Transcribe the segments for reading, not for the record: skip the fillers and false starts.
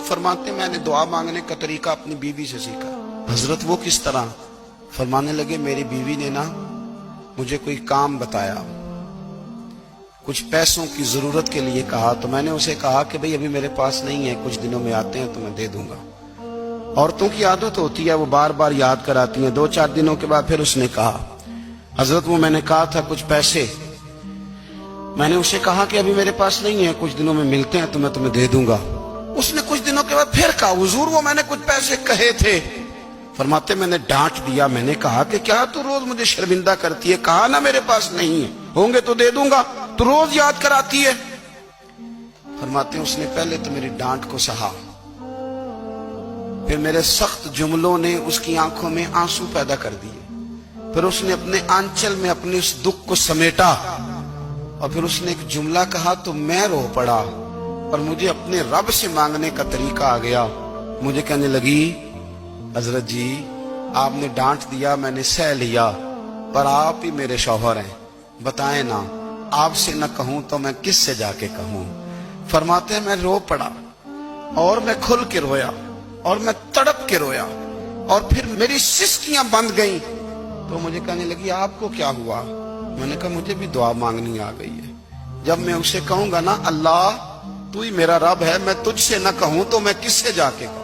فرماتے میں نے دعا مانگنے کا طریقہ اپنی بیوی سے سیکھا۔ حضرت وہ کس طرح؟ فرمانے لگے میری بیوی نے نا مجھے کوئی کام بتایا، کچھ پیسوں کی ضرورت کے لیے کہا، تو میں نے اسے کہا کہ بھئی ابھی میرے پاس نہیں ہے، کچھ دنوں میں آتے ہیں تو میں دے دوں گا۔ عورتوں کی عادت ہوتی ہے وہ بار بار یاد کراتی ہیں۔ 2-4 دنوں کے بعد پھر اس نے کہا حضرت وہ میں نے کہا تھا کچھ پیسے، میں نے اسے کہا کہ ابھی میرے پاس نہیں ہے، کچھ دنوں میں ملتے ہیں تو میں تمہیں دے دوں گا۔ اس نے کچھ دنوں کے بعد پھر کہا حضور وہ میں نے کچھ پیسے کہے تھے۔ فرماتے میں نے ڈانٹ دیا، میں نے کہا کہ کیا تو روز مجھے شرمندہ کرتی ہے، کہا نا میرے پاس نہیں ہے، ہوں گے تو دے دوں گا، تو روز یاد کراتی ہے۔ فرماتے اس نے پہلے تو میری ڈانٹ کو سہا، پھر میرے سخت جملوں نے اس کی آنکھوں میں آنسو پیدا کر دیے، پھر اس نے اپنے آنچل میں اپنے اس دکھ کو سمیٹا، اور پھر اس نے ایک جملہ کہا تو میں رو پڑا، اور مجھے اپنے رب سے مانگنے کا طریقہ آ گیا۔ مجھے کہنے لگی حضرت جی آپ نے ڈانٹ دیا، میں نے سہ لیا، پر آپ ہی میرے شوہر ہیں، بتائیں نا آپ سے نہ کہوں تو میں کس سے جا کے کہوں۔ فرماتے ہیں میں رو پڑا، اور میں کھل کے رویا، اور میں تڑپ کے رویا، اور پھر میری سسکیاں بند گئیں۔ تو مجھے کہنے لگی آپ کو کیا ہوا؟ میں نے کہا مجھے بھی دعا مانگنی آ گئی ہے۔ جب میں اسے کہوں گا نا اللہ تو ہی میرا رب ہے، میں تجھ سے نہ کہوں تو میں کس سے جا کے کہوں؟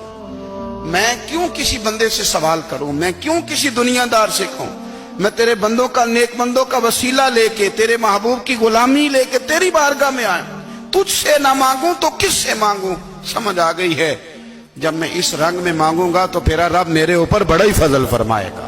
میں کیوں کسی بندے سے سوال کروں؟ میں کیوں کسی دنیا دار سے کہوں؟ میں تیرے بندوں کا، نیک بندوں کا وسیلہ لے کے، تیرے محبوب کی غلامی لے کے تیری بارگاہ میں آیا، تجھ سے نہ مانگوں تو کس سے مانگوں؟ سمجھ آ گئی ہے؟ جب میں اس رنگ میں مانگوں گا تو پھر رب میرے اوپر بڑا ہی فضل فرمائے گا۔